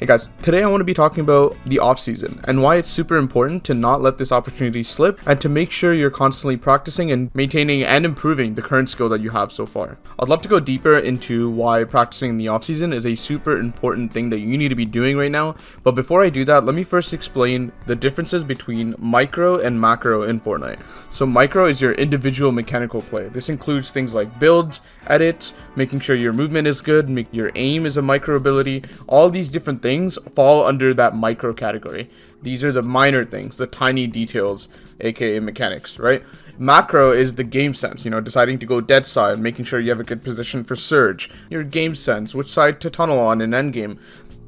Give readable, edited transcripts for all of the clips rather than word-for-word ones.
Hey guys, today I want to be talking about the off season and why it's super important to not let this opportunity slip and to make sure you're constantly practicing and maintaining and improving the current skill that you have so far. I'd love to go deeper into why practicing in the off season is a super important thing that you need to be doing right now, but before I do that, let me first explain the differences between micro and macro in Fortnite. So micro is your individual mechanical play. This includes things like builds, edits, making sure your movement is good, your aim is a micro ability. All these different things fall under that micro category. These are the minor things, the tiny details, aka mechanics, right? Macro is the game sense, deciding to go dead side, making sure you have a good position for surge, your game sense, which side to tunnel on in endgame.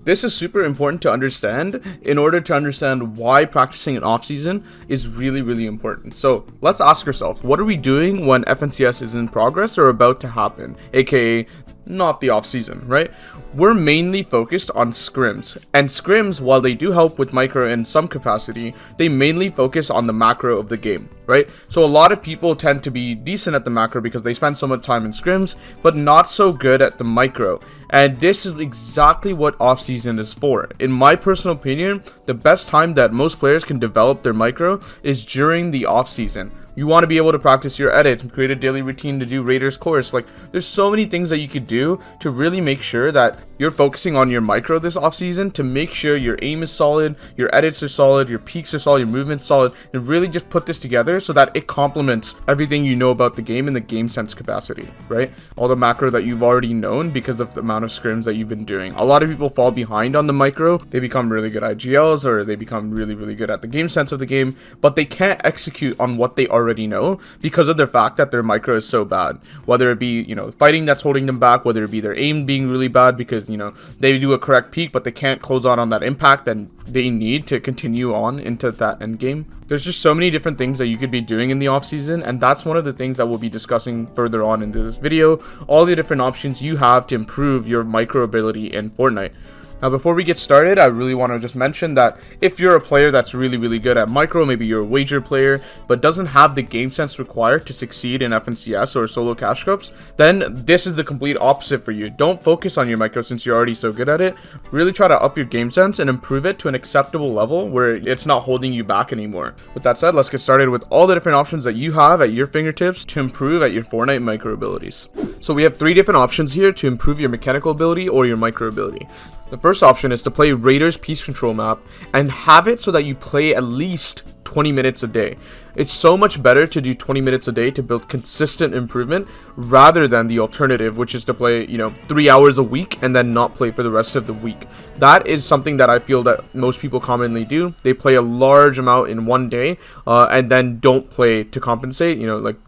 This is super important to understand in order to understand why practicing an off-season is really, really important. So let's ask ourselves, what are we doing when FNCS is in progress or about to happen, aka not the off season, right? We're mainly focused on scrims, and scrims, while they do help with micro in some capacity, they mainly focus on the macro of the game, right? So a lot of people tend to be decent at the macro because they spend so much time in scrims, but not so good at the micro. And this is exactly what off season is for. In my personal opinion, the best time that most players can develop their micro is during the off season. You want to be able to practice your edits and create a daily routine to do Raiders course. Like, there's so many things that you could do to really make sure that you're focusing on your micro this offseason to make sure your aim is solid, your edits are solid, your peaks are solid, your movement's solid, and really just put this together so that it complements everything you know about the game in the game sense capacity, right? All the macro that you've already known because of the amount of scrims that you've been doing. A lot of people fall behind on the micro. They become really good IGLs or they become really, really good at the game sense of the game, but they can't execute on what they already know because of the fact that their micro is so bad. Whether it be, fighting that's holding them back, whether it be their aim being really bad because, they do a correct peak, but they can't close on that impact that they need to continue on into that end game. There's just so many different things that you could be doing in the off season, and that's one of the things that we'll be discussing further on into this video. All the different options you have to improve your micro ability in Fortnite. Now, before we get started, I really want to just mention that if you're a player that's really, really good at micro, maybe you're a wager player, but doesn't have the game sense required to succeed in FNCS or solo cash cups, then this is the complete opposite for you. Don't focus on your micro since you're already so good at it. Really try to up your game sense and improve it to an acceptable level where it's not holding you back anymore. With that said, let's get started with all the different options that you have at your fingertips to improve at your Fortnite micro abilities. So we have 3 different options here to improve your mechanical ability or your micro ability. The first option is to play Raiders Peace Control map and have it so that you play at least 20 minutes a day. It's so much better to do 20 minutes a day to build consistent improvement rather than the alternative, which is to play, 3 hours a week and then not play for the rest of the week. That is something that I feel that most people commonly do. They play a large amount in one day and then don't play to compensate,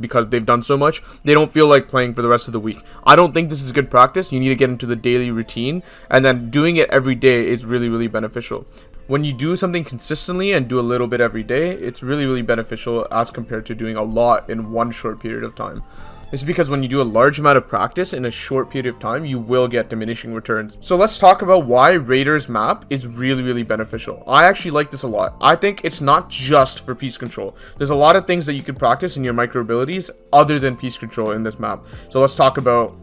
because they've done so much. They don't feel like playing for the rest of the week. I don't think this is good practice. You need to get into the daily routine, and then doing it every day is really, really beneficial. When you do something consistently and do a little bit every day, it's really, really beneficial as compared to doing a lot in one short period of time. This is because when you do a large amount of practice in a short period of time, you will get diminishing returns. So let's talk about why Raiders map is really, really beneficial. I actually like this a lot. I think it's not just for piece control. There's a lot of things that you can practice in your micro abilities other than piece control in this map. So let's talk about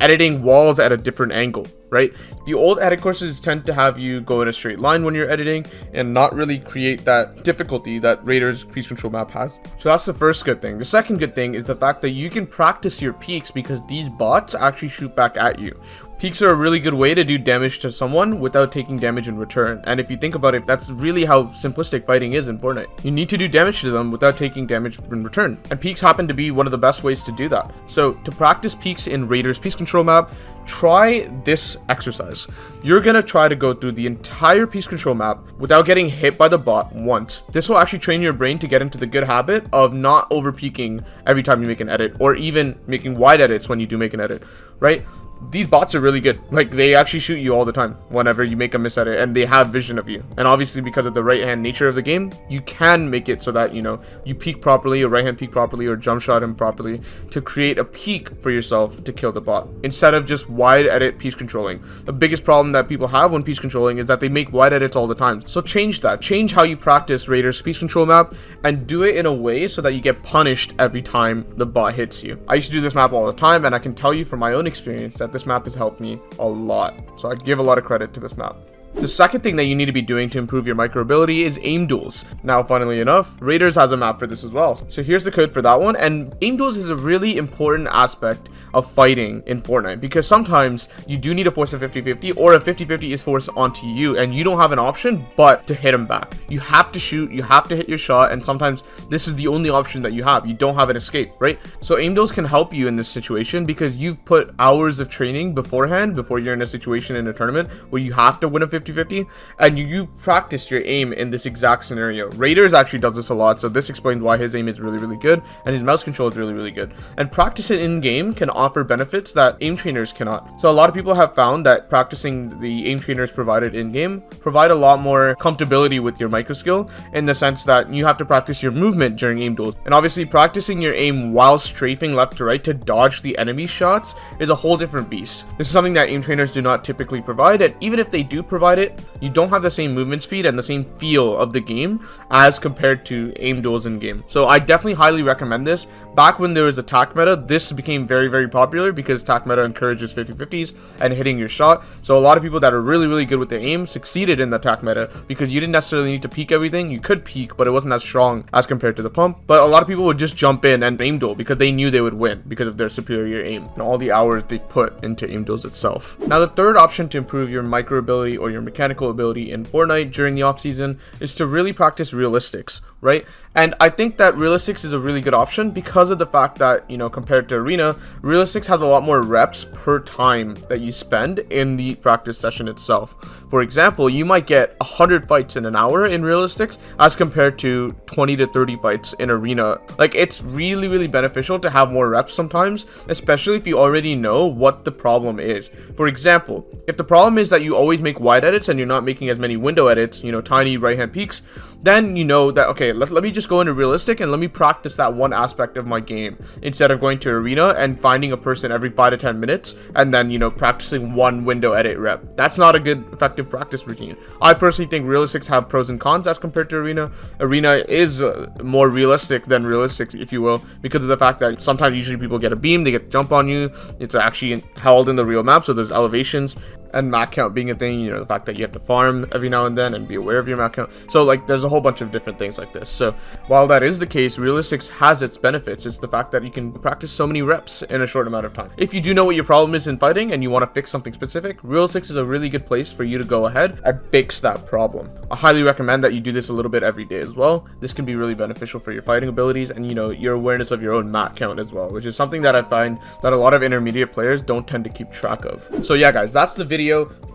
editing walls at a different angle, right? The old edit courses tend to have you go in a straight line when you're editing and not really create that difficulty that Raiders Peace Control map has. So that's the first good thing. The second good thing is the fact that you can practice your peaks because these bots actually shoot back at you. Peaks are a really good way to do damage to someone without taking damage in return. And if you think about it, that's really how simplistic fighting is in Fortnite. You need to do damage to them without taking damage in return. And peaks happen to be one of the best ways to do that. So to practice peaks in Raiders Peace Control map, try this exercise. You're gonna try to go through the entire Peace Control map without getting hit by the bot once. This will actually train your brain to get into the good habit of not over peaking every time you make an edit, or even making wide edits when you do make an edit, right? These bots are really good. Like, they actually shoot you all the time whenever you make a miss at it, and they have vision of you. And obviously, because of the right hand nature of the game, you can make it so that you peek properly, or right hand peek properly, or jump shot him properly to create a peek for yourself to kill the bot instead of just wide edit piece controlling. The biggest problem that people have when piece controlling is that they make wide edits all the time. So change that. Change how you practice Raiders piece control map and do it in a way so that you get punished every time the bot hits you. I used to do this map all the time, and I can tell you from my own experience that this map has helped me a lot. So I give a lot of credit to this map. The second thing that you need to be doing to improve your micro ability is aim duels. Now, funnily enough, Raiders has a map for this as well. So here's the code for that one. And aim duels is a really important aspect of fighting in Fortnite, because sometimes you do need to force a 50-50, or a 50-50 is forced onto you and you don't have an option but to hit him back. You have to shoot, you have to hit your shot, and sometimes this is the only option that you have. You don't have an escape, right? So aim duels can help you in this situation because you've put hours of training beforehand, before you're in a situation in a tournament where you have to win a 50-50, and you practiced your aim in this exact scenario. Raiders actually does this a lot, so this explains why his aim is really, really good and his mouse control is really, really good. And practice it in game can offer benefits that aim trainers cannot. So a lot of people have found that practicing the aim trainers provided in game provide a lot more comfortability with your micro skill, in the sense that you have to practice your movement during aim duels. And obviously practicing your aim while strafing left to right to dodge the enemy shots is a whole different beast. This is something that aim trainers do not typically provide, and even if they do provide it, you don't have the same movement speed and the same feel of the game as compared to aim duels in game. So I definitely highly recommend this. Back when there was attack meta, this became very, very popular because attack meta encourages 50-50s and hitting your shot. So a lot of people that are really, really good with the aim succeeded in the attack meta, because you didn't necessarily need to peek everything. You could peek, but it wasn't as strong as compared to the pump. But a lot of people would just jump in and aim duel because they knew they would win because of their superior aim and all the hours they've put into aim duels itself. Now, the third option to improve your micro ability or your mechanical ability in Fortnite during the off season is to really practice realistics, right? And I think that realistics is a really good option because of the fact that, you know, compared to arena, realistics has a lot more reps per time that you spend in the practice session itself. For example, you might get 100 fights in an hour in realistics as compared to 20 to 30 fights in arena. Like, it's really, really beneficial to have more reps sometimes, especially if you already know what the problem is. For example, if the problem is that you always make wide edits and you're not making as many window edits, you know, tiny right hand peeks, then you know that, okay, let me just go into realistic and let me practice that one aspect of my game instead of going to arena and finding a person every 5 to 10 minutes and then, you know, practicing one window edit rep. That's not a good effective practice routine. I personally think realistics have pros and cons as compared to arena. Arena is more realistic than realistic, if you will, because of the fact that sometimes usually people get a beam, they get jump on you. It's actually held in the real map, so there's elevations, and map count being a thing, you know, the fact that you have to farm every now and then and be aware of your map count. So like, there's a whole bunch of different things like this. So while that is the case, realistics has its benefits. It's the fact that you can practice so many reps in a short amount of time. If you do know what your problem is in fighting and you want to fix something specific, realistics is a really good place for you to go ahead and fix that problem. I highly recommend that you do this a little bit every day as well. This can be really beneficial for your fighting abilities and, you know, your awareness of your own map count as well, which is something that I find that a lot of intermediate players don't tend to keep track of. So yeah, guys, that's the video.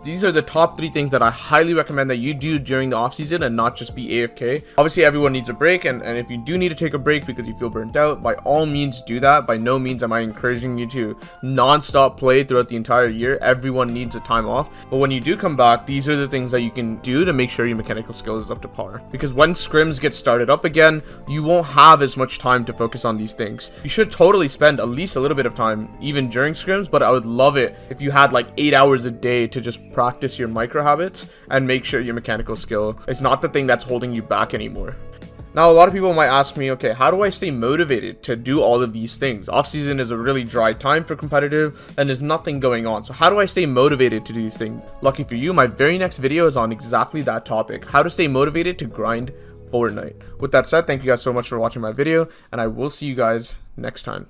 These are the top 3 things that I highly recommend that you do during the off season and not just be AFK. Obviously, everyone needs a break, and if you do need to take a break because you feel burnt out, by all means do that. By no means am I encouraging you to non-stop play throughout the entire year. Everyone needs a time off. But when you do come back, these are the things that you can do to make sure your mechanical skill is up to par. Because when scrims get started up again, you won't have as much time to focus on these things. You should totally spend at least a little bit of time even during scrims, but I would love it if you had like 8 hours a day to just practice your micro habits and make sure your mechanical skill is not the thing that's holding you back anymore. Now, a lot of people might ask me, okay, how do I stay motivated to do all of these things? Off-season is a really dry time for competitive and there's nothing going on. So how do I stay motivated to do these things? Lucky for you, my very next video is on exactly that topic, how to stay motivated to grind Fortnite. With that said, thank you guys so much for watching my video, and I will see you guys next time.